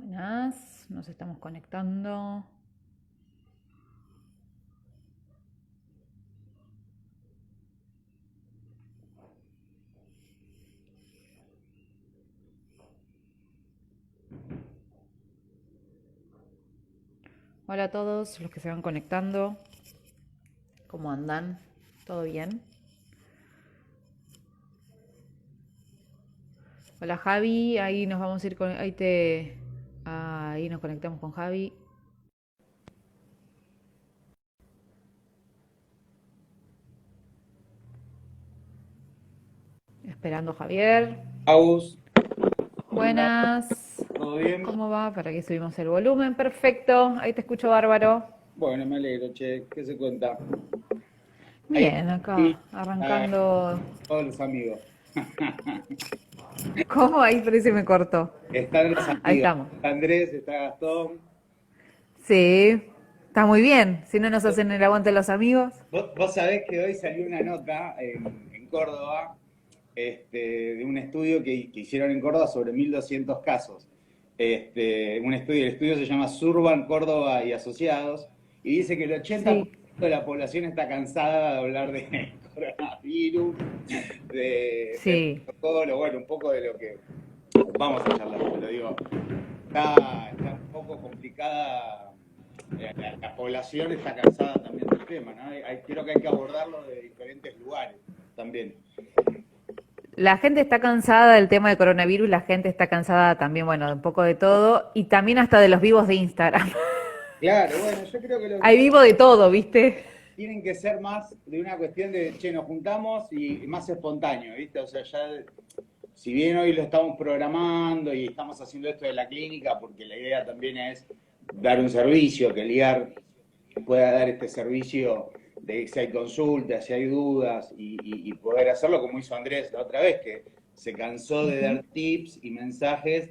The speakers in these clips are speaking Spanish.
Buenas, nos estamos conectando. Hola a todos los que se van conectando. ¿Cómo andan? ¿Todo bien? Hola Javi, ahí nos vamos a ir con, ahí nos conectamos con Javi. Esperando a Javier. Agus, ¿cómo andás? Buenas. ¿Todo bien? ¿Cómo va? Para que subimos el volumen. Perfecto. Ahí te escucho bárbaro. Bueno, me alegro, che. ¿Qué se cuenta? Ahí Bien, y acá a arrancando. todos los amigos. ¿Cómo? Ahí parece que me cortó. Están los Ahí amigos. estamos. Está Andrés, está Gastón. Sí, está muy bien. Si no nos hacen el aguante los amigos. Vos sabés que hoy salió una nota en Córdoba de un estudio que hicieron en Córdoba sobre 1.200 casos. El estudio se llama Surban, Córdoba y Asociados, y dice que el 80% Sí, de la población está cansada de hablar de coronavirus, de sí. protocolo, bueno, un poco de lo que vamos a charlar, pero digo, está un poco complicada, la población está cansada también del tema, ¿no? Creo que hay que abordarlo de diferentes lugares también. La gente está cansada del tema de coronavirus, la gente está cansada también, bueno, de un poco de todo y también hasta de los vivos de Instagram. Claro, bueno, yo creo que Hay vivo de todo, ¿viste? tienen que ser más de una cuestión de, che, nos juntamos y más espontáneo, ¿viste? O sea, ya, si bien hoy lo estamos programando y estamos haciendo esto de la clínica, porque la idea también es dar un servicio, que el IAR pueda dar este servicio de si hay consultas, si hay dudas, y poder hacerlo como hizo Andrés la otra vez, que se cansó de dar tips y mensajes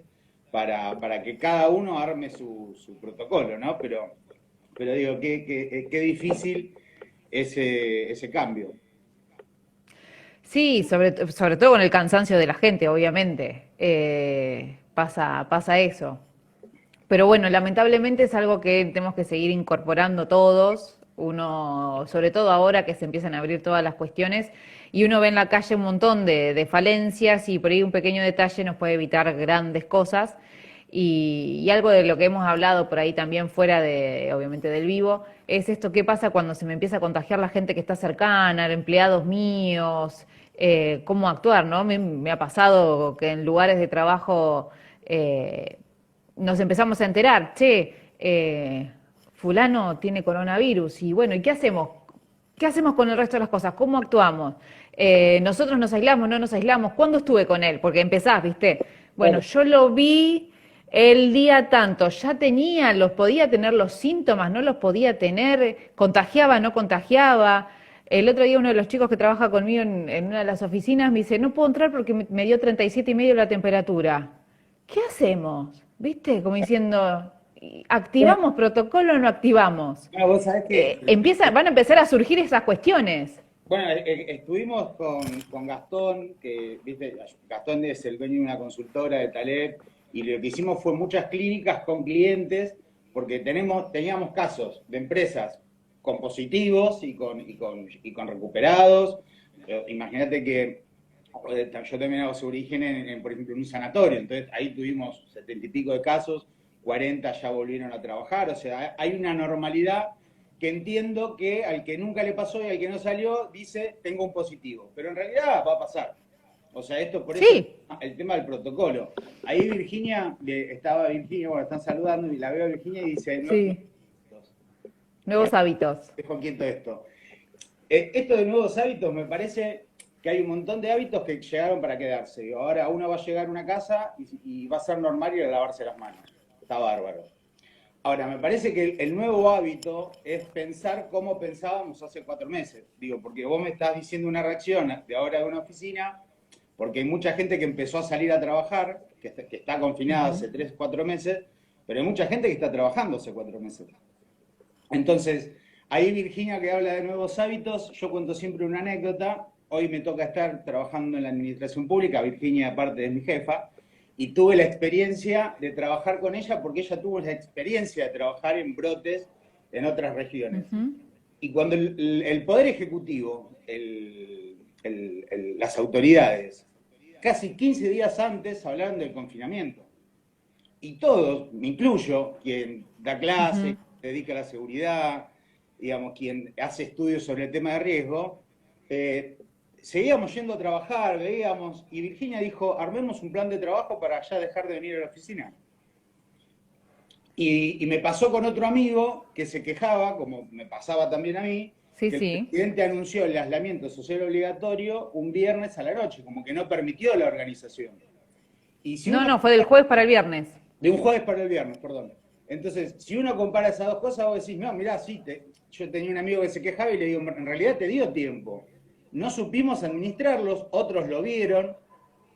para que cada uno arme su protocolo, ¿no? Pero digo, qué difícil ese cambio. Sí, sobre todo con el cansancio de la gente, obviamente. Pasa eso. Pero bueno, lamentablemente es algo que tenemos que seguir incorporando todos. Uno, sobre todo ahora que se empiezan a abrir todas las cuestiones, y uno ve en la calle un montón de falencias y por ahí un pequeño detalle nos puede evitar grandes cosas. Y algo de lo que hemos hablado por ahí también fuera de, obviamente, del vivo, es esto, ¿qué pasa cuando se me empieza a contagiar la gente que está cercana, empleados míos? ¿Cómo actuar, no? Me ha pasado que en lugares de trabajo nos empezamos a enterar, che, fulano tiene coronavirus y bueno, ¿y qué hacemos? ¿Qué hacemos con el resto de las cosas? ¿Cómo actuamos? Nosotros nos aislamos, no nos aislamos. ¿Cuándo estuve con él? Porque empezás, ¿viste? Bueno, Claro. yo lo vi el día tanto, ya tenía, los podía tener los síntomas, no los podía tener, contagiaba, no contagiaba. El otro día uno de los chicos que trabaja conmigo en una de las oficinas me dice, no puedo entrar porque me dio 37,5 la temperatura. ¿Qué hacemos? ¿Viste? Como diciendo, Bueno, ¿activamos protocolo o no activamos? no, vos sabés que, Van a empezar a surgir esas cuestiones. bueno, estuvimos con Gastón, que, viste, Gastón es el dueño de una consultora de Taleb, y lo que hicimos fue muchas clínicas con clientes, porque teníamos casos de empresas con positivos y con recuperados. Imagínate que yo también hago su origen por ejemplo, en un sanatorio, entonces ahí tuvimos 70 y pico de casos, 40 ya volvieron a trabajar, o sea, hay una normalidad que entiendo que al que nunca le pasó y al que no salió dice tengo un positivo, pero en realidad va a pasar. O sea, esto por eso Sí, el tema del protocolo. Ahí estaba Virginia, bueno, están saludando y la veo a Virginia y dice, no, no, sí. Nuevos hábitos. dejo quieto esto. Esto de nuevos hábitos me parece que hay un montón de hábitos que llegaron para quedarse. Ahora uno va a llegar a una casa y va a ser normal ir a lavarse las manos. Está bárbaro. Ahora, me parece que el nuevo hábito es pensar como pensábamos hace 4 meses. Digo, porque vos me estás diciendo una reacción de ahora de una oficina, porque hay mucha gente que empezó a salir a trabajar, que está confinada hace 3, 4 meses, pero hay mucha gente que está trabajando hace 4 meses. Entonces, ahí Virginia que habla de nuevos hábitos, yo cuento siempre una anécdota. Hoy me toca estar trabajando en la administración pública, Virginia aparte es mi jefa, y tuve la experiencia de trabajar con ella porque ella tuvo la experiencia de trabajar en brotes en otras regiones. Ujú. Y cuando el Poder Ejecutivo, las autoridades, casi 15 días antes hablaron del confinamiento. Y todos, me incluyo, quien da clase, Ujú. quien se dedica a la seguridad, digamos, quien hace estudios sobre el tema de riesgo, seguíamos yendo a trabajar, veíamos, y Virginia dijo, armemos un plan de trabajo para ya dejar de venir a la oficina. Y me pasó con otro amigo que se quejaba, como me pasaba también a mí, Sí, que el sí. presidente anunció el aislamiento social obligatorio un viernes a la noche, como que no permitió la organización. Y si No, uno, no, fue del jueves para el viernes. de un jueves para el viernes, perdón. Entonces, si uno compara esas dos cosas, vos decís, no, mirá, sí, yo tenía un amigo que se quejaba y le digo, en realidad te dio tiempo. No supimos administrarlos, otros lo vieron.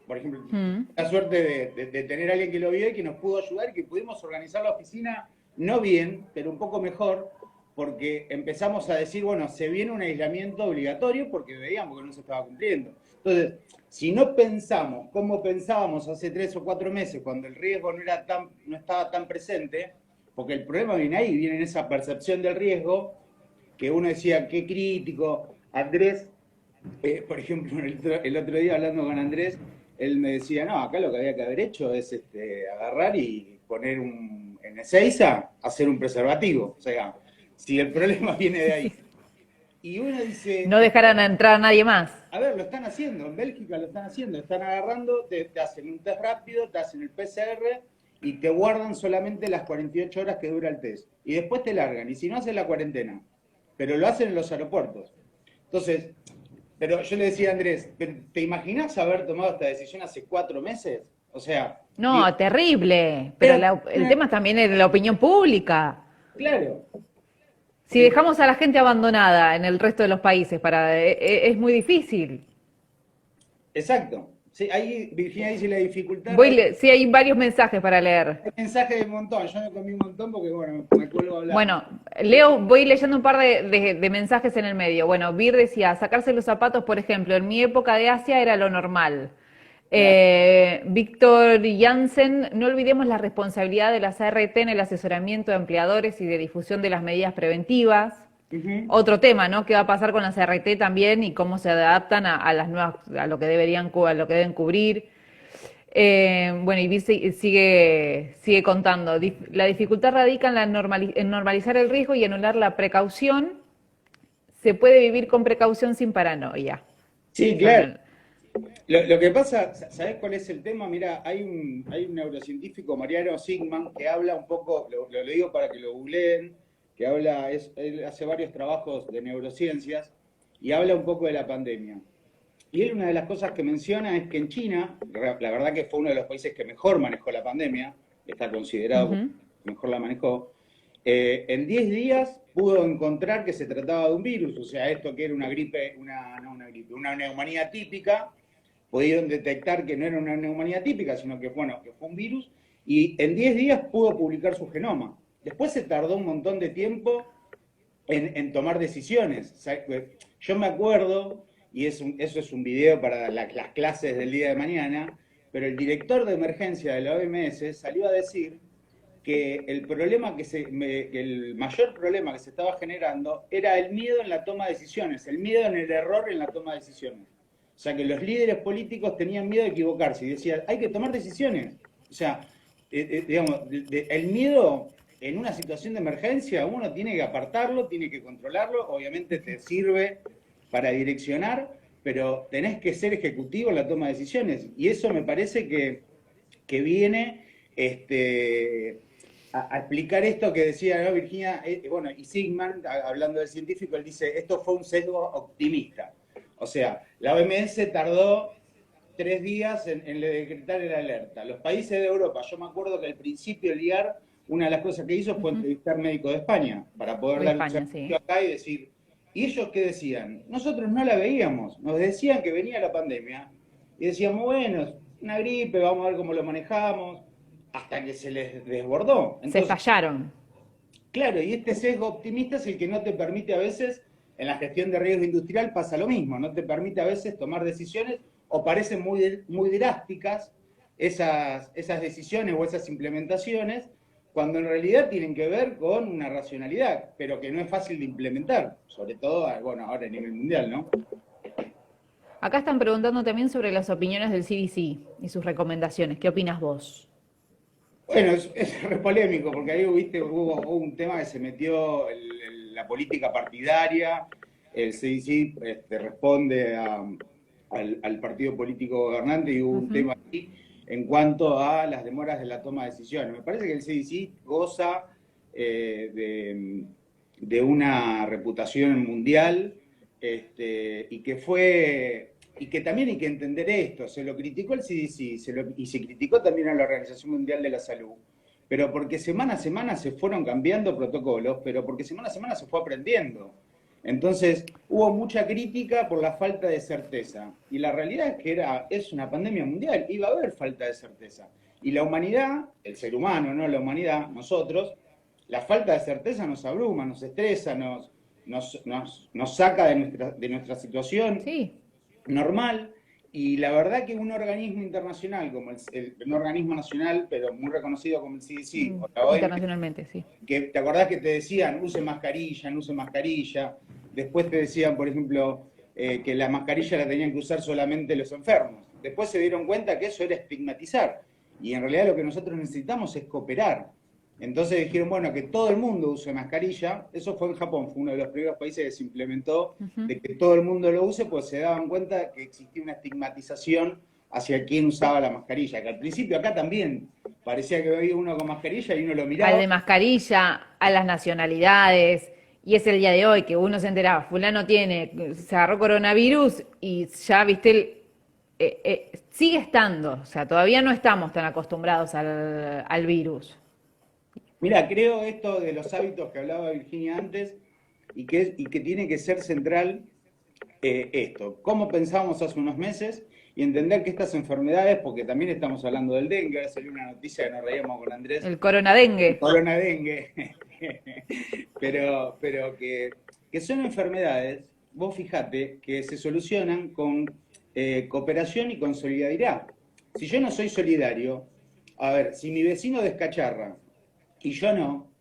Por ejemplo, Mm. la suerte de tener a alguien que lo vio y que nos pudo ayudar y que pudimos organizar la oficina, no bien, pero un poco mejor, porque empezamos a decir, bueno, se viene un aislamiento obligatorio porque veíamos que no se estaba cumpliendo. Entonces, si no pensamos como pensábamos hace 3 o 4 meses, cuando el riesgo no estaba tan presente, porque el problema viene ahí, viene en esa percepción del riesgo, que uno decía, qué crítico. Andrés, por ejemplo, el otro día hablando con Andrés, él me decía, no, acá lo que había que haber hecho es agarrar y poner en Ezeiza, hacer un preservativo. O sea, si el problema viene de ahí. Y uno dice, No dejaran entrar a nadie más. a ver, lo están haciendo, en Bélgica lo están haciendo, están agarrando, te hacen un test rápido, te hacen el PCR y te guardan solamente las 48 horas que dura el test. Y después te largan, y si no hacen la cuarentena. Pero lo hacen en los aeropuertos. Entonces, pero yo le decía a Andrés, ¿te imaginas haber tomado esta decisión hace 4 meses? O sea, digo, No, terrible. Pero era, el tema también es la opinión pública. claro, Si dejamos a la gente abandonada en el resto de los países, es muy difícil. exacto. Sí, ahí Virginia dice la dificultad Sí, hay varios mensajes para leer. el mensaje de un montón. Yo me comí un montón porque, bueno, me cuelgo hablando. Bueno, voy leyendo un par de mensajes en el medio. Bueno, Bir decía, sacarse los zapatos, por ejemplo, en mi época de Asia era lo normal. Claro. Víctor Jansen, no olvidemos la responsabilidad de las ART en el asesoramiento de empleadores y de difusión de las medidas preventivas. Ujú. Otro tema, ¿no? ¿Qué va a pasar con las ART también y cómo se adaptan a las nuevas, a lo que a lo que deben cubrir? Bueno, y sigue contando. La dificultad radica en, en normalizar el riesgo y anular la precaución. Se puede vivir con precaución sin paranoia. Sí, Yo claro. no- Lo que pasa, ¿sabés cuál es el tema? Mira, hay un neurocientífico, Mariano Sigman, que habla un poco, lo digo para que lo googleen, que él hace varios trabajos de neurociencias y habla un poco de la pandemia. Y él una de las cosas que menciona es que en China, la verdad que fue uno de los países que mejor manejó la pandemia, está considerado como Ujú. el que mejor la manejó, en 10 días pudo encontrar que se trataba de un virus, o sea, esto que era una gripe, no una gripe, una neumonía típica, pudieron detectar que no era una neumonía típica, sino que, bueno, que fue un virus, y en 10 días pudo publicar su genoma. Después se tardó un montón de tiempo en tomar decisiones. O sea, yo me acuerdo, y eso es un video para las clases del día de mañana, pero el director de emergencia de la OMS salió a decir que el mayor problema que se estaba generando era el miedo en la toma de decisiones, el miedo en el error en la toma de decisiones. O sea, que los líderes políticos tenían miedo de equivocarse y decían, hay que tomar decisiones. O sea, digamos, el miedo en una situación de emergencia uno tiene que apartarlo, tiene que controlarlo, obviamente te sirve para direccionar, pero tenés que ser ejecutivo en la toma de decisiones. Y eso me parece que viene a explicar esto que decía, ¿no, Virginia? Bueno, y Sigman, hablando del científico, él dice, esto fue un sesgo optimista. O sea, la OMS tardó 3 días en decretar el alerta. Los países de Europa, yo me acuerdo que al principio el IAR, una de las cosas que hizo fue Ujú. entrevistar médicos de España para poder De dar un España, sí. servicio acá y decir, ¿y ellos qué decían? Nosotros no la veíamos, nos decían que venía la pandemia y decíamos, bueno, una gripe, vamos a ver cómo lo manejamos, hasta que se les desbordó. Se Entonces, fallaron. claro, y este sesgo optimista es el que no te permite a veces, en la gestión de riesgo industrial pasa lo mismo, no te permite a veces tomar decisiones o parecen muy drásticas, esas decisiones o esas implementaciones, cuando en realidad tienen que ver con una racionalidad, pero que no es fácil de implementar, sobre todo, bueno, ahora a nivel mundial, ¿no? Acá están preguntando también sobre las opiniones del CDC y sus recomendaciones. ¿Qué opinas vos? Bueno, es re polémico, porque ahí viste, hubo un tema que se metió la política partidaria, el CDC responde al partido político gobernante y hubo un Ujú. tema ahí en cuanto a las demoras de la toma de decisiones. Me parece que el CDC goza de una reputación mundial y que también hay que entender esto, se lo criticó el CDC y se criticó también a la Organización Mundial de la Salud, pero porque semana a semana se fueron cambiando protocolos, pero porque semana a semana se fue aprendiendo. Entonces, hubo mucha crítica por la falta de certeza. Y la realidad es que es una pandemia mundial, iba a haber falta de certeza. Y la humanidad, el ser humano, no la humanidad, nosotros, la falta de certeza nos abruma, nos estresa, nos saca de nuestra situación Sí, normal. Y la verdad que un organismo internacional, como un organismo nacional, pero muy reconocido como el CDC o la OMS, internacionalmente, sí. que te acordás que te decían, use mascarilla, no use mascarilla. Después te decían, por ejemplo, que la mascarilla la tenían que usar solamente los enfermos. Después se dieron cuenta que eso era estigmatizar. Y en realidad lo que nosotros necesitamos es cooperar. Entonces dijeron, bueno, que todo el mundo use mascarilla. Eso fue en Japón, fue uno de los primeros países que se implementó, Ujú. de que todo el mundo lo use, pues se daban cuenta que existía una estigmatización hacia quien usaba la mascarilla. Que al principio acá también parecía que había uno con mascarilla y uno lo Al miraba. de mascarilla, a las nacionalidades, y es el día de hoy que uno se enteraba, fulano tiene, se agarró coronavirus y ya, viste, sigue estando, o sea, todavía no estamos tan acostumbrados al virus. Mira, creo esto de los hábitos que hablaba Virginia antes y que tiene que ser central esto. ¿Cómo pensábamos hace unos meses? Y entender que estas enfermedades, porque también estamos hablando del dengue, ahora salió una noticia que nos reíamos con Andrés, El coronadengue. corona dengue, pero que son enfermedades, vos fijate, que se solucionan con cooperación y con solidaridad. Si yo no soy solidario, a ver, si mi vecino descacharra y yo no,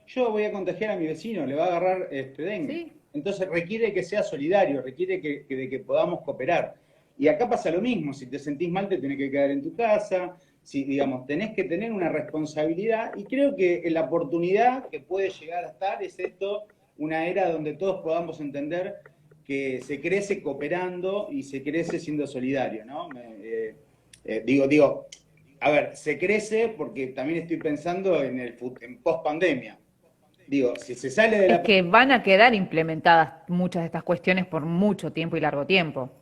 yo voy a contagiar a mi vecino, le va a agarrar dengue. Sí, Entonces requiere que sea solidario, requiere de que podamos cooperar. Y acá pasa lo mismo, si te sentís mal te tenés que quedar en tu casa, si digamos, tenés que tener una responsabilidad y creo que la oportunidad que puede llegar a estar es esto, una era donde todos podamos entender que se crece cooperando y se crece siendo solidario, ¿no? Digo, a ver, se crece porque también estoy pensando en post pandemia. Digo, si se sale de es la... que van a quedar implementadas muchas de estas cuestiones por mucho tiempo y largo tiempo.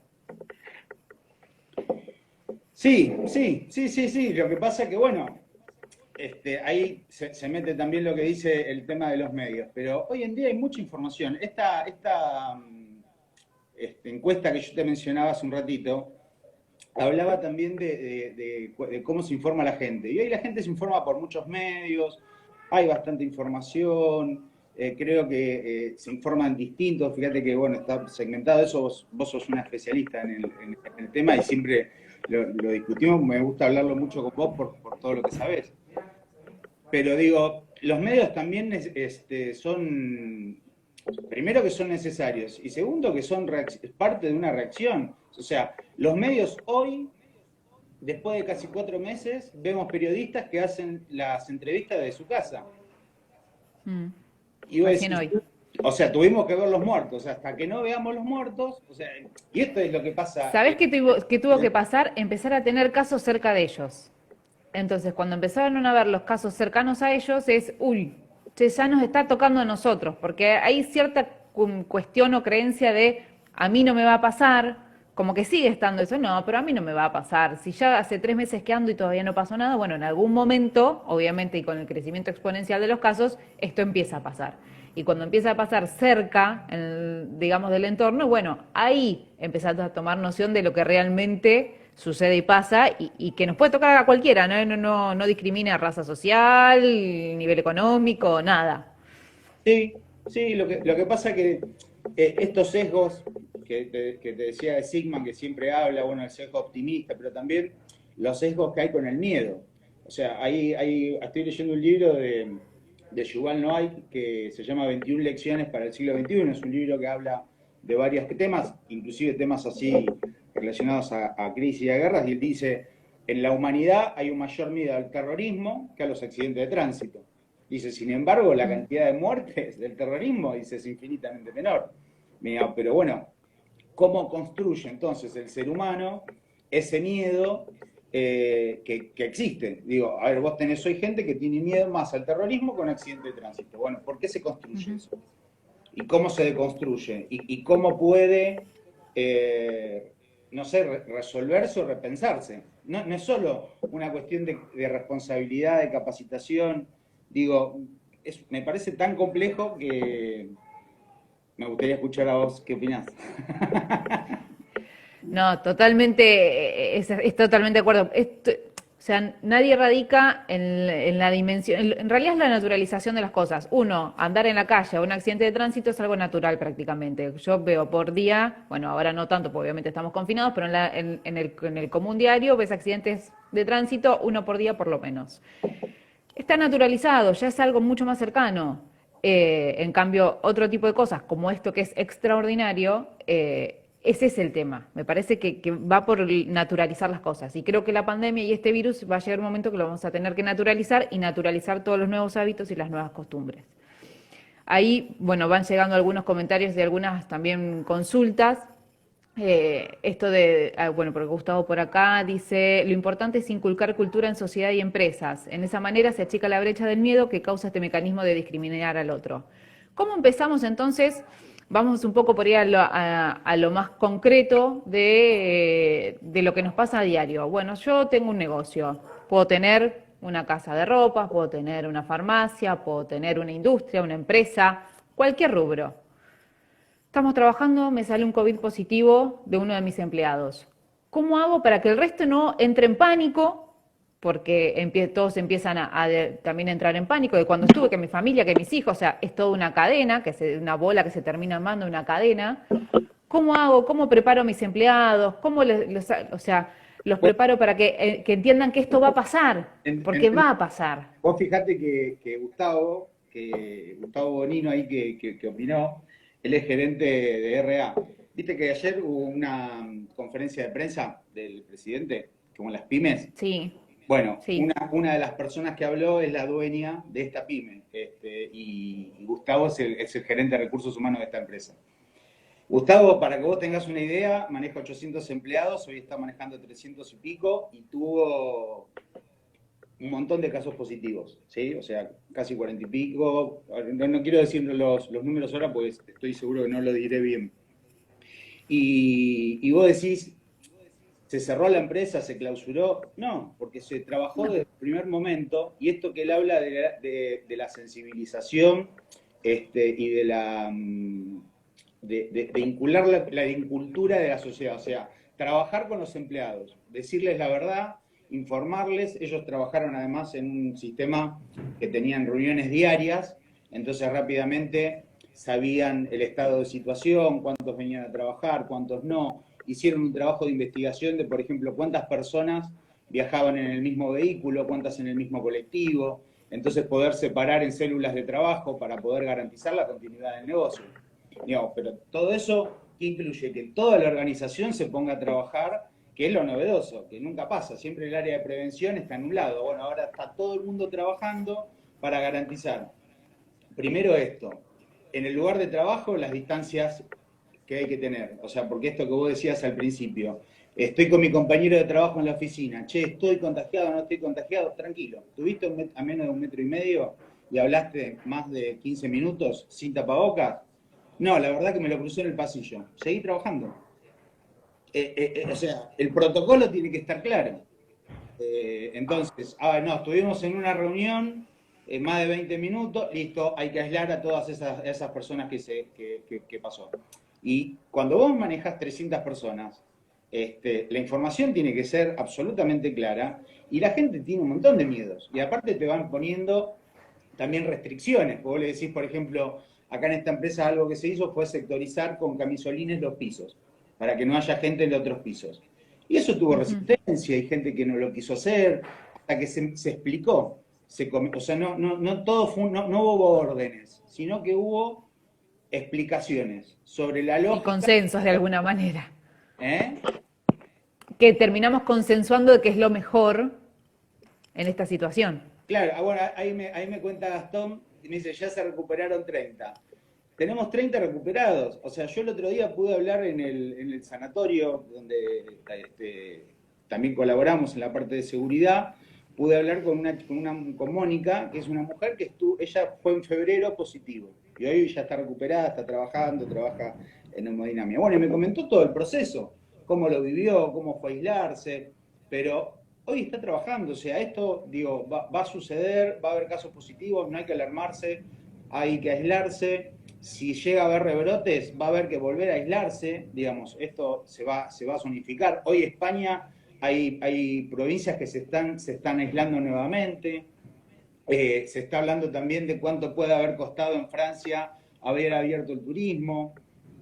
Sí, sí, sí, sí, sí. Lo que pasa es que, bueno, ahí se mete también lo que dice el tema de los medios. Pero hoy en día hay mucha información. Esta encuesta que yo te mencionaba hace un ratito, hablaba también de cómo se informa la gente. Y hoy la gente se informa por muchos medios, hay bastante información, creo que se informan distintos, fíjate que bueno, está segmentado eso, vos sos una especialista en el tema y siempre lo discutimos, me gusta hablarlo mucho con vos por todo lo que sabés. Pero digo, los medios también son, primero que son necesarios y segundo que son parte de una reacción. O sea, los medios hoy, después de casi 4 meses, vemos periodistas que hacen las entrevistas de su casa. Mm, Y vos recién decís, hoy. o sea, tuvimos que ver los muertos, hasta que no veamos los muertos, o sea, y esto es lo que pasa. ¿Sabés qué tuvo que pasar? Empezar a tener casos cerca de ellos. Entonces, cuando empezaron a ver los casos cercanos a ellos, es, uy, che, ya nos está tocando a nosotros, porque hay cierta cuestión o creencia de, a mí no me va a pasar, como que sigue estando eso, no, pero a mí no me va a pasar. Si ya hace 3 meses que ando y todavía no pasó nada, bueno, en algún momento, obviamente, y con el crecimiento exponencial de los casos, esto empieza a pasar. Y cuando empieza a pasar cerca, digamos, del entorno, bueno, ahí empezás a tomar noción de lo que realmente sucede y pasa y que nos puede tocar a cualquiera, ¿no? No discrimina raza social, nivel económico, nada. Sí, sí, lo que pasa que estos sesgos que te decía de Sigman, que siempre habla, bueno, el sesgo optimista, pero también los sesgos que hay con el miedo. O sea, estoy leyendo un libro de Yuval Noah que se llama 21 lecciones para el siglo XXI. Es un libro que habla de varios temas, inclusive temas así relacionados a crisis y a guerras, y él dice, en la humanidad hay un mayor miedo al terrorismo que a los accidentes de tránsito. Dice, sin embargo, la cantidad de muertes del terrorismo, dice, es infinitamente menor. Mira, pero bueno, ¿cómo construye entonces el ser humano ese miedo que existe? Digo, a ver, vos tenés hoy gente que tiene miedo más al terrorismo que a un accidente de tránsito. Bueno, ¿por qué se construye eso? ¿Y cómo se deconstruye? ¿Y cómo puede, no sé, resolverse o repensarse? No es solo una cuestión de responsabilidad, de capacitación. Digo, me parece tan complejo que me gustaría escuchar a vos qué opinás. No, totalmente, es totalmente de acuerdo. O sea, nadie radica en la dimensión, en realidad es la naturalización de las cosas. Uno, andar en la calle o un accidente de tránsito es algo natural prácticamente. Yo veo por día, bueno, ahora no tanto, porque obviamente estamos confinados, pero en el común diario ves accidentes de tránsito, uno por día por lo menos. Está naturalizado, ya es algo mucho más cercano. En cambio, otro tipo de cosas, como esto que es extraordinario, ese es el tema. Me parece que va por naturalizar las cosas. Y creo que la pandemia y este virus va a llegar un momento que lo vamos a tener que naturalizar y naturalizar todos los nuevos hábitos y las nuevas costumbres. Ahí, bueno, van llegando algunos comentarios de algunas también consultas. Bueno, porque Gustavo por acá dice, lo importante es inculcar cultura en sociedad y empresas. En esa manera se achica la brecha del miedo que causa este mecanismo de discriminar al otro. ¿Cómo empezamos entonces? Vamos un poco por ahí a lo más concreto de lo que nos pasa a diario. Bueno, yo tengo un negocio, puedo tener una casa de ropas, puedo tener una farmacia, puedo tener una industria, una empresa, cualquier rubro. Estamos trabajando, me sale un COVID positivo de uno de mis empleados. ¿Cómo hago para que el resto no entre en pánico? Porque todos empiezan también a entrar en pánico de cuando estuve, que mi familia, que mis hijos, o sea, es toda una cadena, una bola que se termina armando una cadena. ¿Cómo hago? ¿Cómo preparo a mis empleados? O sea, los preparo para que entiendan que esto va a pasar? Porque va a pasar. Vos fijate que Gustavo Bonino ahí que opinó, él es gerente de RA. Viste que ayer hubo una conferencia de prensa del presidente, como las pymes. Sí, Bueno, sí. una de las personas que habló es la dueña de esta pyme, y Gustavo es el gerente de recursos humanos de esta empresa. Gustavo, para que vos tengas una idea, maneja 800 empleados, hoy está manejando 300 y pico, y tuvo un montón de casos positivos, ¿sí? O sea, casi 40 y pico. No quiero decir los números ahora, pues estoy seguro que no lo diré bien. Y vos decís, ¿se cerró la empresa? ¿Se clausuró? No, porque se trabajó desde el primer momento, y esto que él habla de la sensibilización y de vincular la incultura de la sociedad, o sea, trabajar con los empleados, decirles la verdad, informarles. Ellos trabajaron además en un sistema que tenían reuniones diarias, entonces rápidamente sabían el estado de situación, cuántos venían a trabajar, cuántos no. Hicieron un trabajo de investigación de, por ejemplo, cuántas personas viajaban en el mismo vehículo, cuántas en el mismo colectivo, entonces poder separar en células de trabajo para poder garantizar la continuidad del negocio. Digamos, pero todo eso incluye que toda la organización se ponga a trabajar, que es lo novedoso, que nunca pasa. Siempre el área de prevención está en un lado. Bueno, ahora está todo el mundo trabajando para garantizar, primero esto, en el lugar de trabajo, las distancias que hay que tener. O sea, porque esto que vos decías al principio, estoy con mi compañero de trabajo en la oficina, che, estoy contagiado, no estoy contagiado, tranquilo. ¿Tuviste a menos de 1,5 metros y hablaste más de 15 minutos sin tapabocas? No, la verdad que me lo crucé en el pasillo. Seguí trabajando. O sea, el protocolo tiene que estar claro. Entonces, no, estuvimos en una reunión, más de 20 minutos, listo, hay que aislar a todas esas personas que pasó. Y cuando vos manejas 300 personas, la información tiene que ser absolutamente clara, y la gente tiene un montón de miedos. Y aparte te van poniendo también restricciones. Vos le decís, por ejemplo, acá en esta empresa algo que se hizo fue sectorizar con camisolines los pisos, para que no haya gente en los otros pisos. Y eso tuvo Ujú. resistencia, hay gente que no lo quiso hacer, hasta que se explicó. O sea, no todo fue, no hubo órdenes, sino que hubo explicaciones sobre la Y lógica. consensos de alguna manera. ¿Eh? Que terminamos consensuando de que es lo mejor en esta situación. Claro, bueno, ahí me cuenta Gastón, y me dice, ya se recuperaron 30. Tenemos 30 recuperados. O sea, yo el otro día pude hablar en el sanatorio, donde también colaboramos en la parte de seguridad. Pude hablar con Mónica, que es una mujer que ella fue en febrero positivo. Y hoy ya está recuperada, está trabajando, trabaja en hemodinamia. Bueno, y me comentó todo el proceso, cómo lo vivió, cómo fue aislarse, pero hoy está trabajando. O sea, esto, digo, va a suceder, va a haber casos positivos, no hay que alarmarse, hay que aislarse. Si llega a haber rebrotes, va a haber que volver a aislarse, digamos, esto se va a zonificar. Hoy España hay provincias que se están aislando nuevamente. Se está hablando también de cuánto puede haber costado en Francia haber abierto el turismo.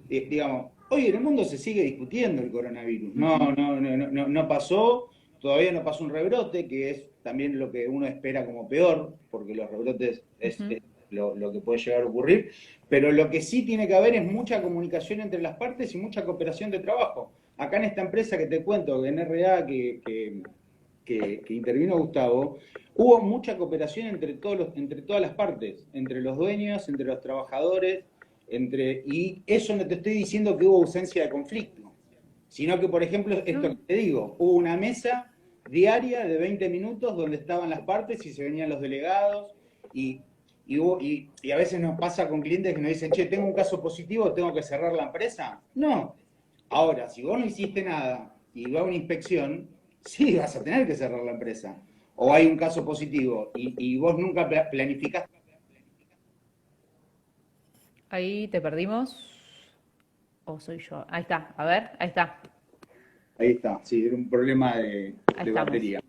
Digamos, hoy en el mundo se sigue discutiendo el coronavirus. Ujú. No pasó, todavía no pasó un rebrote, que es también lo que uno espera como peor, porque los rebrotes Ujú. es lo que puede llegar a ocurrir. Pero lo que sí tiene que haber es mucha comunicación entre las partes y mucha cooperación de trabajo. Acá en esta empresa que te cuento, en RA, que intervino Gustavo, hubo mucha cooperación entre todas las partes, entre los dueños, entre los trabajadores, y eso no te estoy diciendo que hubo ausencia de conflicto, sino que, por ejemplo, esto que No. te digo, hubo una mesa diaria de 20 minutos donde estaban las partes y se venían los delegados, y, y a veces nos pasa con clientes que nos dicen, che, tengo un caso positivo, ¿tengo que cerrar la empresa? No. Ahora, si vos no hiciste nada y va a una inspección, sí, vas a tener que cerrar la empresa. O hay un caso positivo y vos nunca planificaste. Ahí te perdimos. ¿O soy yo? Ahí está, a ver, ahí está. Ahí está, sí, era un problema Ahí de estamos. batería.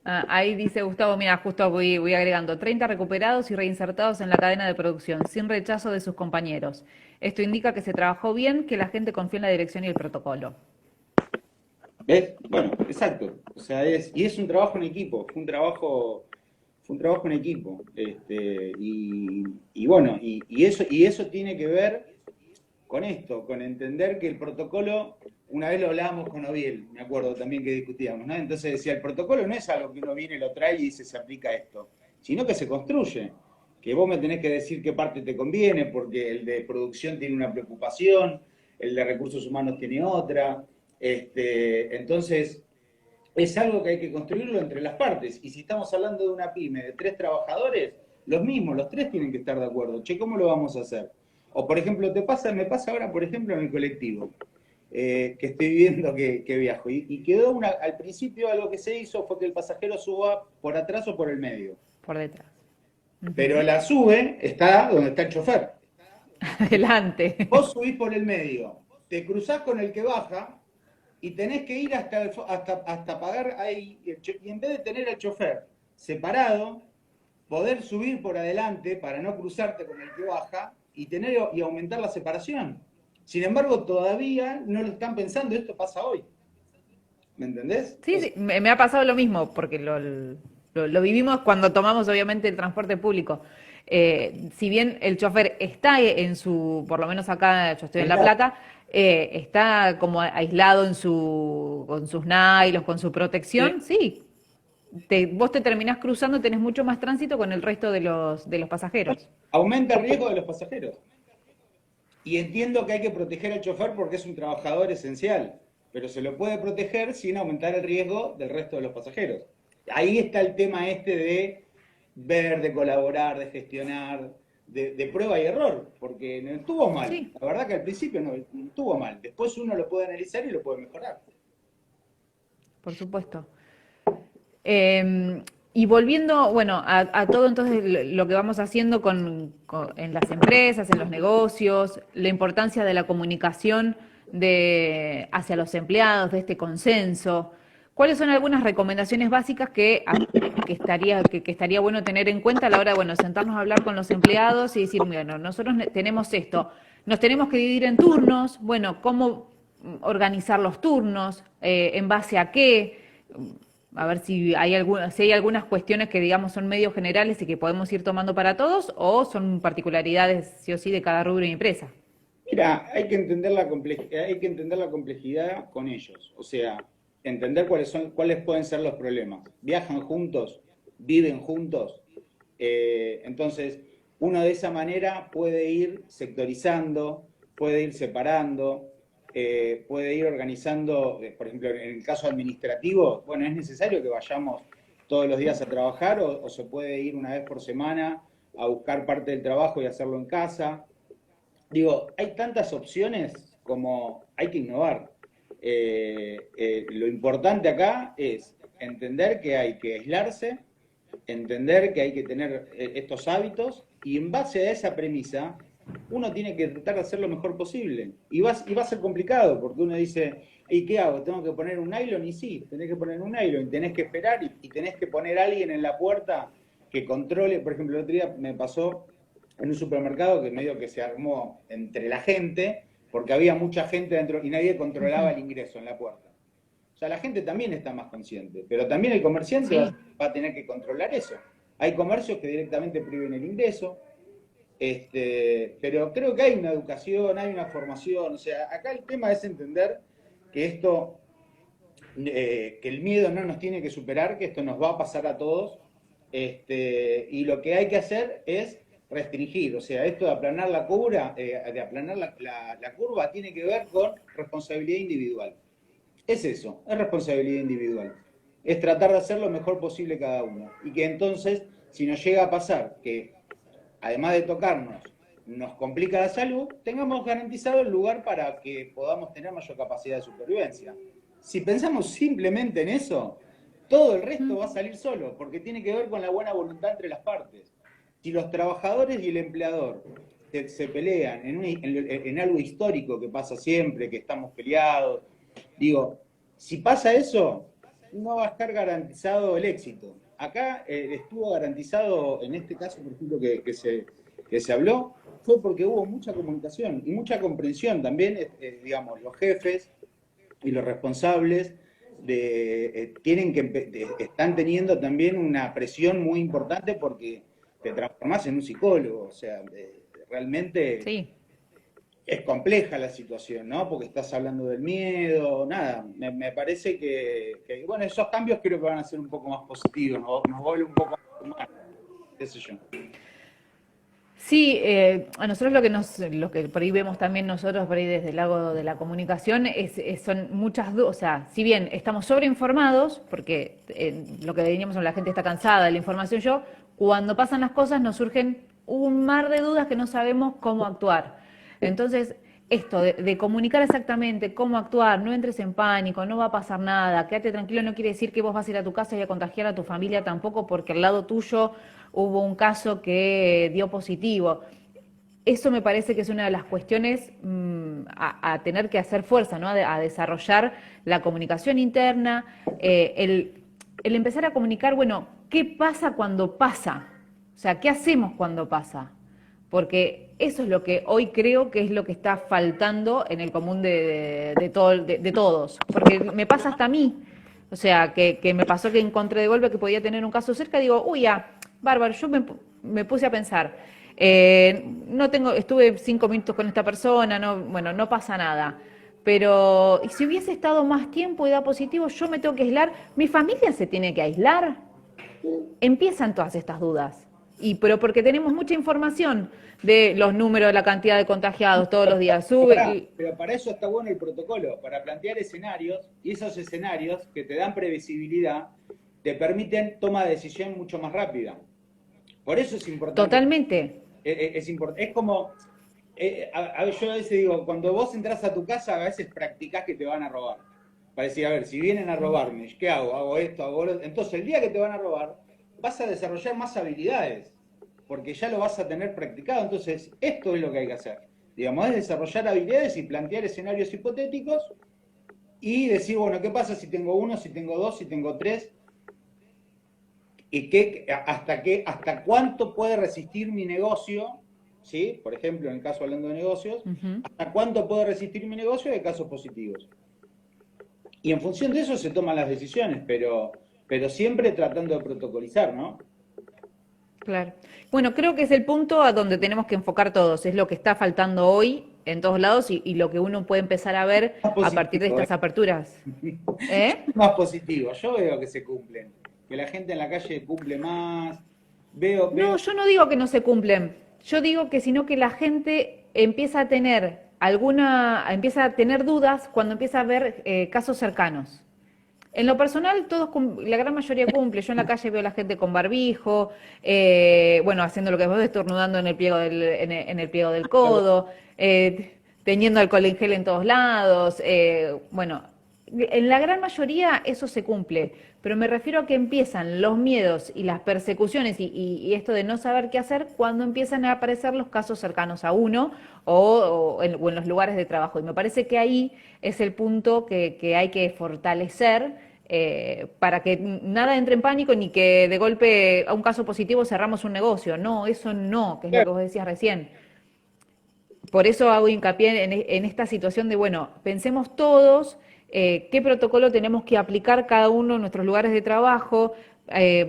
Ah, ahí dice Gustavo, mira, justo voy agregando, 30 recuperados y reinsertados en la cadena de producción, sin rechazo de sus compañeros. Esto indica que se trabajó bien, que la gente confía en la dirección y el protocolo. ¿Ves? Bueno, exacto. O sea, y es un trabajo en equipo, fue un trabajo en equipo. Y bueno, y eso tiene que ver con esto, con entender que el protocolo, una vez lo hablábamos con Oviel, me acuerdo también que discutíamos, ¿no? Entonces decía, el protocolo no es algo que uno viene, lo trae y dice se aplica esto, sino que se construye. Que vos me tenés que decir qué parte te conviene, porque el de producción tiene una preocupación, el de recursos humanos tiene otra. Entonces, es algo que hay que construirlo entre las partes. Y si estamos hablando de una pyme de 3 trabajadores, los mismos, los 3 tienen que estar de acuerdo. Che, ¿cómo lo vamos a hacer? O por ejemplo, me pasa ahora, por ejemplo, en el colectivo, que estoy viendo que viajo. Y quedó al principio algo que se hizo fue que el pasajero suba por atrás o por el medio. Por detrás. Pero Ujú. la sube está donde está el chofer. Adelante. Vos subís por el medio, te cruzás con el que baja y tenés que ir hasta pagar ahí. Y en vez de tener al chofer separado, poder subir por adelante para no cruzarte con el que baja y aumentar la separación. Sin embargo, todavía no lo están pensando, esto pasa hoy. ¿Me entendés? Sí, sí, me ha pasado lo mismo, porque lo vivimos cuando tomamos obviamente el transporte público. Si bien el chofer está en su, por lo menos acá yo estoy en La Aislado. Plata, está como aislado en su, con sus nylons, con su Sí. protección, sí, vos te terminás cruzando, tenés mucho más tránsito con el resto de los pasajeros. Aumenta el riesgo de los pasajeros. Y entiendo que hay que proteger al chofer porque es un trabajador esencial, pero se lo puede proteger sin aumentar el riesgo del resto de los pasajeros. Ahí está el tema de ver, de colaborar, de gestionar, de prueba y error, porque no estuvo mal. Sí, La verdad que al principio no estuvo mal. Después uno lo puede analizar y lo puede mejorar. por supuesto. Y volviendo, bueno, a todo entonces lo que vamos haciendo en las empresas, en los negocios, la importancia de la comunicación hacia los empleados, de este consenso. ¿Cuáles son algunas recomendaciones básicas que estaría bueno tener en cuenta a la hora de, bueno, sentarnos a hablar con los empleados y decir, bueno, nosotros tenemos esto, nos tenemos que dividir en turnos, bueno, ¿cómo organizar los turnos, en base a qué, a ver si hay algunas cuestiones que digamos son medios generales y que podemos ir tomando para todos o son particularidades sí o sí de cada rubro y empresa. Mira, hay que entender la complejidad con ellos. O sea, entender cuáles pueden ser los problemas. ¿Viajan juntos? ¿Viven juntos? Entonces, uno de esa manera puede ir sectorizando, puede ir separando, puede ir organizando, por ejemplo, en el caso administrativo, bueno, es necesario que vayamos todos los días a trabajar o se puede ir una vez por semana a buscar parte del trabajo y hacerlo en casa. Digo, hay tantas opciones como hay que innovar. Lo importante acá es entender que hay que aislarse, entender que hay que tener estos hábitos y en base a esa premisa uno tiene que tratar de hacer lo mejor posible. Y va a ser complicado porque uno dice, ¿y qué hago? ¿Tengo que poner un nylon? Y sí, tenés que poner un nylon y tenés que esperar y tenés que poner a alguien en la puerta que controle. Por ejemplo, el otro día me pasó en un supermercado que medio que se armó entre la gente porque había mucha gente dentro y nadie controlaba Ujú. el ingreso en la puerta. O sea, la gente también está más consciente, pero también el comerciante va, Sí. va a tener que controlar eso. Hay comercios que directamente prohíben el ingreso, pero creo que hay una educación, hay una formación, o sea, acá el tema es entender que esto, que el miedo no nos tiene que superar, que esto nos va a pasar a todos, y lo que hay que hacer es restringir, o sea, esto de aplanar la curva, la curva tiene que ver con responsabilidad individual. Es eso, es responsabilidad individual. Es tratar de hacer lo mejor posible cada uno. Y que entonces, si nos llega a pasar que, además de tocarnos, nos complica la salud, tengamos garantizado el lugar para que podamos tener mayor capacidad de supervivencia. Si pensamos simplemente en eso, todo el resto va a salir solo, porque tiene que ver con la buena voluntad entre las partes. Si los trabajadores y el empleador se pelean en algo histórico que pasa siempre, que estamos peleados, digo, si pasa eso, no va a estar garantizado el éxito. Acá estuvo garantizado, en este caso, por ejemplo, que se habló, fue porque hubo mucha comunicación y mucha comprensión. También, digamos, los jefes y los responsables están teniendo también una presión muy importante porque te transformás en un psicólogo. O sea, realmente Sí. es compleja la situación, ¿no? Porque estás hablando del miedo, nada, me parece bueno, esos cambios creo que van a ser un poco más positivos, nos vuelve un poco más humanos, qué sé yo. Sí, a nosotros lo que por ahí vemos también nosotros por ahí desde el lado de la comunicación son muchas dudas, o sea, si bien estamos sobreinformados, porque lo que veníamos la gente está cansada de la información cuando pasan las cosas nos surgen un mar de dudas que no sabemos cómo actuar. Entonces, esto de comunicar exactamente cómo actuar, no entres en pánico, no va a pasar nada, quédate tranquilo, no quiere decir que vos vas a ir a tu casa y a contagiar a tu familia tampoco porque al lado tuyo hubo un caso que dio positivo. Eso me parece que es una de las cuestiones a tener que hacer fuerza, ¿no? A desarrollar la comunicación interna, el empezar a comunicar, bueno, ¿qué pasa cuando pasa? O sea, ¿qué hacemos cuando pasa? Porque eso es lo que hoy creo que es lo que está faltando en el común de todos. Porque me pasa hasta a mí. O sea, que me pasó que encontré de golpe que podía tener un caso cerca, digo, uy, ya, bárbaro, me puse a pensar, no tengo, estuve 5 minutos con esta persona, no, bueno, no pasa nada. Pero, ¿y si hubiese estado más tiempo y da positivo, yo me tengo que aislar? ¿Mi familia se tiene que aislar? Empiezan todas estas dudas. Pero porque tenemos mucha información de los números, la cantidad de contagiados todos los días, sube. Pero para eso está bueno el protocolo, para plantear escenarios, y esos escenarios que te dan previsibilidad, te permiten toma de decisión mucho más rápida. Por eso es importante. Totalmente. Es como, yo a veces digo, cuando vos entras a tu casa, a veces practicás que te van a robar. Para decir, a ver, si vienen a robarme, ¿qué hago? Hago esto, hago lo otro. Entonces, el día que te van a robar, vas a desarrollar más habilidades, porque ya lo vas a tener practicado. Entonces, esto es lo que hay que hacer. Digamos, es desarrollar habilidades y plantear escenarios hipotéticos y decir, bueno, ¿qué pasa si tengo uno, si tengo dos, si tengo tres? ¿Y hasta cuánto puede resistir mi negocio ¿sí? Por ejemplo, en el caso hablando de negocios, Ujú. ¿hasta cuánto puede resistir mi negocio de casos positivos? Y en función de eso se toman las decisiones, pero siempre tratando de protocolizar, ¿no? Claro. Bueno, creo que es el punto a donde tenemos que enfocar todos, es lo que está faltando hoy en todos lados y lo que uno puede empezar a ver Más a partir de positivo, estas aperturas. ¿Eh? más positivo. Yo veo que se cumplen, que la gente en la calle cumple más. No, yo no digo que no se cumplen. Yo digo que sino que la gente empieza a tener empieza a tener dudas cuando empieza a ver casos cercanos. En lo personal, la gran mayoría cumple. Yo en la calle veo a la gente con barbijo, bueno, haciendo lo que vos, estornudando en el pliego del codo, teniendo alcohol en gel en todos lados. Bueno, en la gran mayoría eso se cumple, pero me refiero a que empiezan los miedos y las persecuciones y esto de no saber qué hacer cuando empiezan a aparecer los casos cercanos a uno o en los lugares de trabajo. Y me parece que ahí es el punto que hay que fortalecer para que nada entre en pánico ni que de golpe a un caso positivo cerramos un negocio. No, eso no, que es lo que vos decías recién. Por eso hago hincapié en esta situación de, bueno, pensemos todos qué protocolo tenemos que aplicar cada uno en nuestros lugares de trabajo,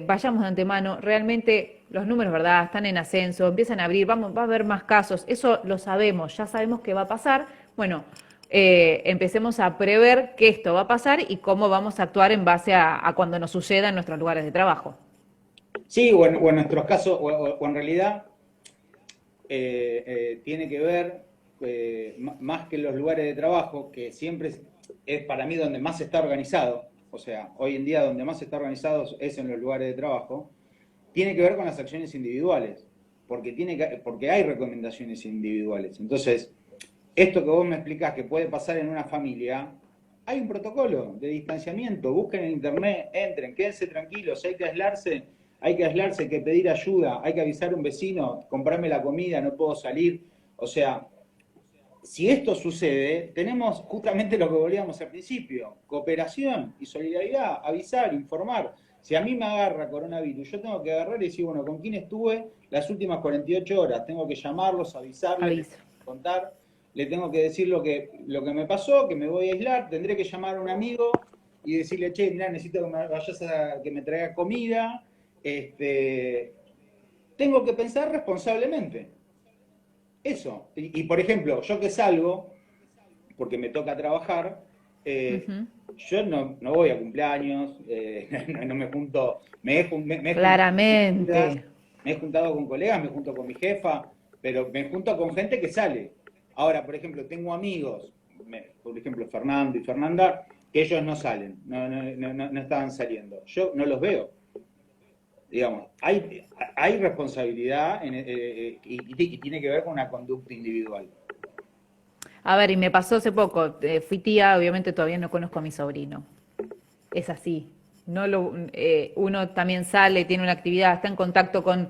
vayamos de antemano, realmente los números, ¿verdad?, están en ascenso, empiezan a abrir, va a haber más casos, eso lo sabemos, ya sabemos qué va a pasar, bueno, empecemos a prever que esto va a pasar y cómo vamos a actuar en base a cuando nos suceda en nuestros lugares de trabajo. Sí, o en nuestros casos, o en realidad tiene que ver más que en los lugares de trabajo, que siempre es para mí donde más se está organizado, o sea, hoy en día donde más se está organizado es en los lugares de trabajo, tiene que ver con las acciones individuales, porque hay recomendaciones individuales. Entonces, esto que vos me explicás que puede pasar en una familia, hay un protocolo de distanciamiento, busquen en internet, entren, quédense tranquilos, hay que aislarse, hay que pedir ayuda, hay que avisar a un vecino, comprarme la comida, no puedo salir. O sea, si esto sucede, tenemos justamente lo que volvíamos al principio, cooperación y solidaridad, avisar, informar. Si a mí me agarra coronavirus, yo tengo que agarrar y decir, bueno, ¿con quién estuve las últimas 48 horas? Tengo que llamarlos, avisarles, les Aviso. tengo que contar, le tengo que decir lo que me pasó, que me voy a aislar, tendré que llamar a un amigo y decirle, che, mirá, necesito que me vayas que me traiga comida. Tengo que pensar responsablemente. Eso. Por ejemplo, yo que salgo, porque me toca trabajar, Ujú. yo no voy a cumpleaños, no me junto, me he juntado con colegas, Claramente. me he juntado con colegas, me junto con mi jefa, pero me junto con gente que sale. Ahora, por ejemplo, tengo amigos, por ejemplo, Fernando y Fernanda, que ellos no salen, no estaban saliendo. Yo no los veo. Digamos, hay responsabilidad y tiene que ver con una conducta individual. A ver, y me pasó hace poco, fui tía, obviamente todavía no conozco a mi sobrino. Es así. Uno también sale, tiene una actividad, está en contacto con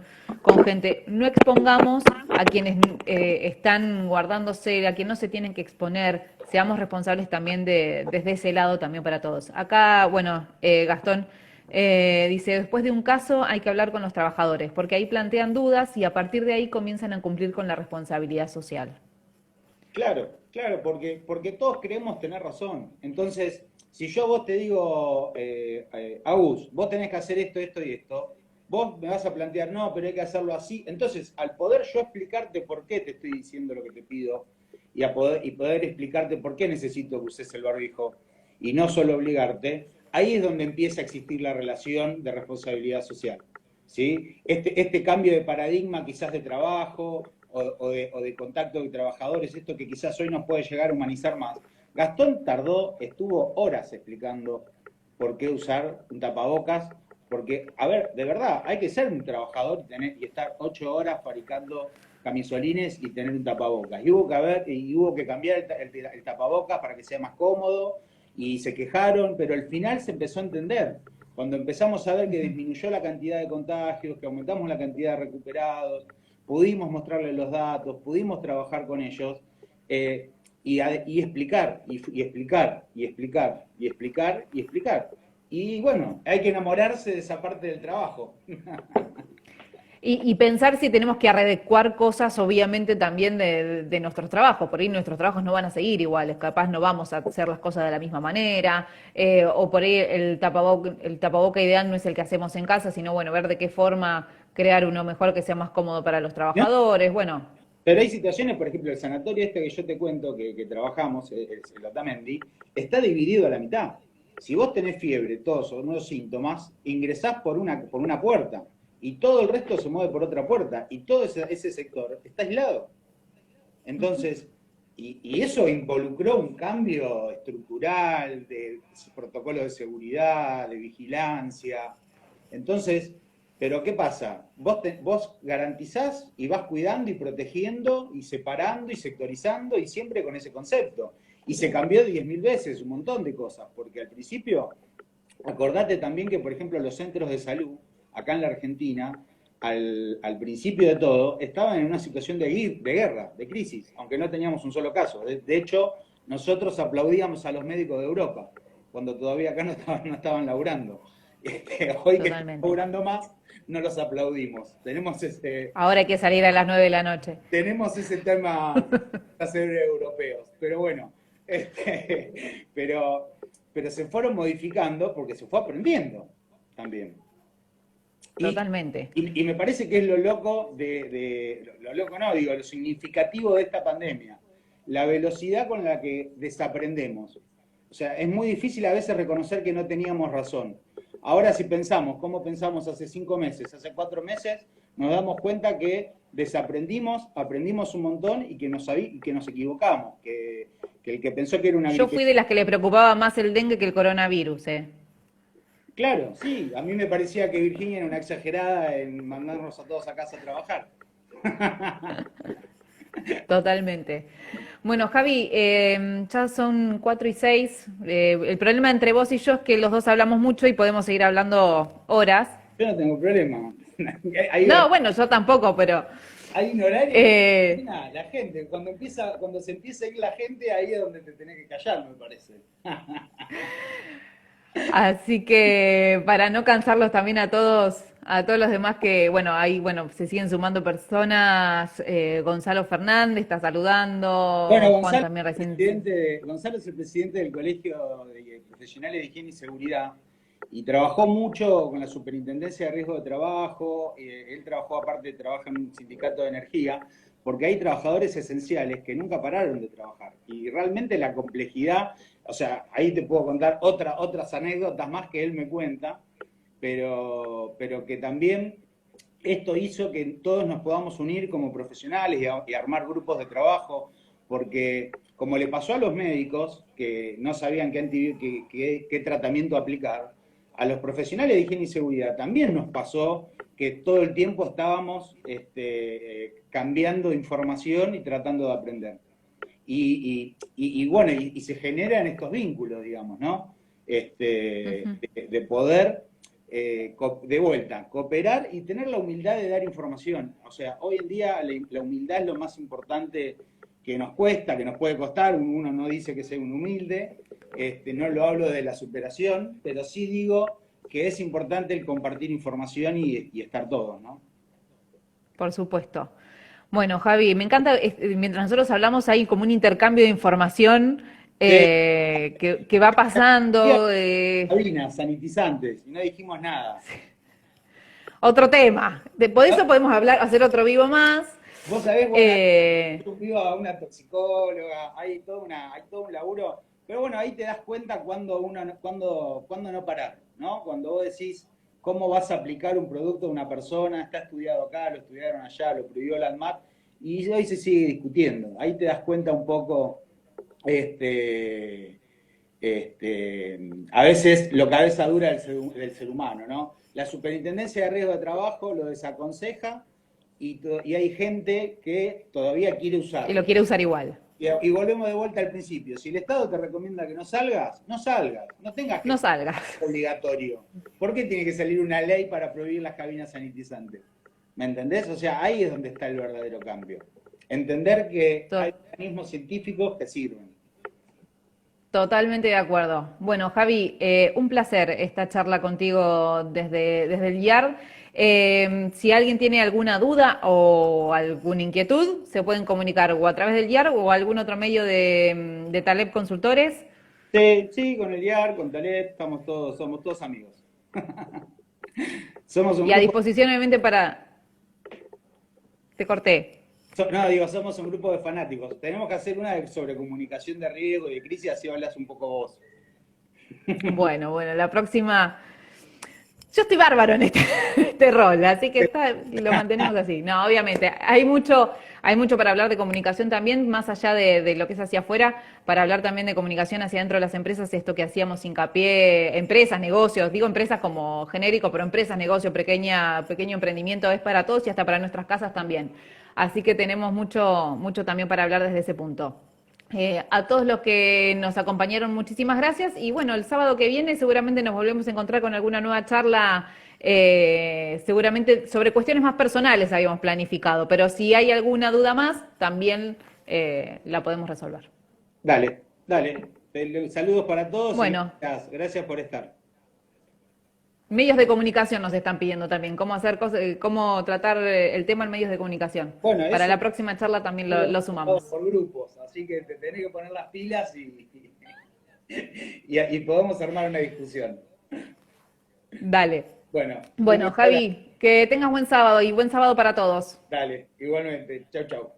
gente. No expongamos a quienes están guardándose, a quienes no se tienen que exponer. Seamos responsables también desde ese lado también para todos. Acá, bueno, Gastón dice, después de un caso hay que hablar con los trabajadores, porque ahí plantean dudas y a partir de ahí comienzan a cumplir con la responsabilidad social. Claro, claro, porque todos creemos tener razón. Entonces, si yo a vos te digo, Agus, vos tenés que hacer esto, esto y esto, vos me vas a plantear, no, pero hay que hacerlo así. Entonces, al poder yo explicarte por qué te estoy diciendo lo que te pido y poder explicarte por qué necesito que uses el barbijo y no solo obligarte, ahí es donde empieza a existir la relación de responsabilidad social. ¿Sí? Este cambio de paradigma quizás de trabajo o de contacto de trabajadores, esto que quizás hoy nos puede llegar a humanizar más. Gastón estuvo horas explicando por qué usar un tapabocas, porque, a ver, de verdad, hay que ser un trabajador y estar 8 horas fabricando camisolines y tener un tapabocas. Y hubo que cambiar el tapabocas para que sea más cómodo, y se quejaron, pero al final se empezó a entender. Cuando empezamos a ver que disminuyó la cantidad de contagios, que aumentamos la cantidad de recuperados, pudimos mostrarles los datos, pudimos trabajar con ellos y explicar, y explicar, y explicar, y explicar, y explicar. Y bueno, hay que enamorarse de esa parte del trabajo. Y pensar si tenemos que adecuar cosas, obviamente, también de nuestros trabajos. Por ahí nuestros trabajos no van a seguir iguales, capaz no vamos a hacer las cosas de la misma manera, o por ahí el tapaboca ideal no es el que hacemos en casa, sino, bueno, ver de qué forma crear uno mejor que sea más cómodo para los ¿No? trabajadores. Bueno, Pero hay situaciones, por ejemplo, el sanatorio este que yo te cuento que trabajamos, el Otamendi, está dividido a la mitad. Si vos tenés fiebre, tos o unos síntomas, ingresás por una puerta y todo el resto se mueve por otra puerta y todo ese sector está aislado. Entonces, y eso involucró un cambio estructural de protocolo de seguridad, de vigilancia. Entonces, pero ¿qué pasa? Vos garantizás y vas cuidando y protegiendo y separando y sectorizando y siempre con ese concepto. Y se cambió 10.000 veces un montón de cosas, porque al principio, acordate también que, por ejemplo, los centros de salud, acá en la Argentina, al principio de todo, estaban en una situación de guerra, de crisis, aunque no teníamos un solo caso. De hecho, nosotros aplaudíamos a los médicos de Europa, cuando todavía acá no estaban laburando. Hoy que están totalmente. laburando más, no los aplaudimos. Ahora hay que salir a las 9 de la noche. Tenemos ese tema a ser europeos. Pero bueno, pero, pero se fueron modificando porque se fue aprendiendo también. Y, Totalmente. y me parece que es lo loco lo loco no, digo, lo significativo de esta pandemia, la velocidad con la que desaprendemos. O sea, es muy difícil a veces reconocer que no teníamos razón. Ahora si pensamos, como pensamos hace 5 meses, hace 4 meses, nos damos cuenta que desaprendimos, aprendimos un montón y que nos equivocamos, que el que pensó que era una Yo gripe. fui de las que le preocupaba más el dengue que el coronavirus, ¿eh? Claro, sí, a mí me parecía que Virginia era una exagerada en mandarnos a todos a casa a trabajar. Totalmente. Bueno, Javi, ya son 4:06. El problema entre vos y yo es que los dos hablamos mucho y podemos seguir hablando horas. Yo no tengo problema. Hay, No, bueno, yo tampoco, pero hay un horario que eh, termina la gente. Cuando se empieza a ir la gente, ahí es donde te tenés que callar, me parece. así que para no cansarlos también a todos los demás que, bueno, ahí, bueno, se siguen sumando personas. Gonzalo Fernández está Bueno, saludando, Juan también recién. Gonzalo es el presidente del Colegio de Profesionales de Higiene y Seguridad y trabajó mucho con la Superintendencia de Riesgo de Trabajo. Él trabajó, aparte, trabaja en un sindicato de energía, porque hay trabajadores esenciales que nunca pararon de trabajar. Y realmente la complejidad, o sea, ahí te puedo contar otras anécdotas más que él me cuenta, pero que también esto hizo que todos nos podamos unir como profesionales y armar grupos de trabajo, porque como le pasó a los médicos, que no sabían qué tratamiento aplicar, a los profesionales de higiene y seguridad también nos pasó que todo el tiempo estábamos cambiando información y tratando de aprender. Bueno, y se generan estos vínculos, digamos, ¿no? Ujú. De poder, de vuelta, cooperar y tener la humildad de dar información. O sea, hoy en día la humildad es lo más importante que nos cuesta, que nos puede costar. Uno no dice que sea un humilde, no lo hablo de la superación, pero sí digo que es importante el compartir información y estar todos, ¿no? Por supuesto. Bueno, Javi, me encanta, mientras nosotros hablamos hay como un intercambio de información Sí, que va pasando. cabinas sanitizantes, y no dijimos nada. Otro tema. Por eso podemos hablar, hacer otro vivo más. Vos sabés, bueno, Eh, yo fui a una toxicóloga, hay todo un laburo, pero bueno, ahí te das cuenta cuando no parar, ¿no? Cuando vos decís cómo vas a aplicar un producto a una persona, está estudiado acá, lo estudiaron allá, lo prohibió la ANMAT, y hoy se sigue discutiendo. Ahí te das cuenta un poco, este, a veces lo cabeza dura del ser humano, ¿no? La Superintendencia de Riesgo de Trabajo lo desaconseja y hay gente que todavía quiere y lo usarlo. quiere usar igual. Y volvemos de vuelta al principio. Si el Estado te recomienda que no salgas, no salgas. No tengas que No ser salgas. obligatorio. ¿Por qué tiene que salir una ley para prohibir las cabinas sanitizantes? ¿Me entendés? O sea, ahí es donde está el verdadero cambio. Entender que hay To- mecanismos científicos que sirven. Totalmente de acuerdo. Bueno, Javi, un placer esta charla contigo desde el IAR. Si alguien tiene alguna duda o alguna inquietud, se pueden comunicar o a través del IAR o algún otro medio de Taleb Consultores. Sí, sí, con el IAR, con Taleb, somos todos amigos. Somos un Y a grupo, disposición, obviamente, para... Te corté. no, digo, somos un grupo de fanáticos. Tenemos que hacer una sobre comunicación de riesgo y de crisis, así hablas un poco vos. Bueno, bueno, la próxima... Yo estoy bárbaro en este rol, así que lo mantenemos así. No, obviamente, hay mucho para hablar de comunicación también, más allá de lo que es hacia afuera, para hablar también de comunicación hacia adentro de las empresas, esto que hacíamos hincapié, empresas, negocios, digo empresas como genérico, pero empresas, negocio, pequeño emprendimiento es para todos y hasta para nuestras casas también. Así que tenemos mucho también para hablar desde ese punto. A todos los que nos acompañaron, muchísimas gracias. Y bueno, el sábado que viene seguramente nos volvemos a encontrar con alguna nueva charla, seguramente sobre cuestiones más personales habíamos planificado, pero si hay alguna duda más, también la podemos resolver. Dale, dale. Saludos para todos y Bueno, gracias por estar. medios de comunicación nos están pidiendo también, cómo hacer cosas, cómo tratar el tema en medios de comunicación. Bueno, Para eso la próxima charla también lo todos sumamos. por grupos, así que te tenés que poner las pilas y podemos armar una discusión. Dale. Bueno, Bueno, Javi, que tengas buen sábado y buen sábado para todos. dale, igualmente. Chau, chau.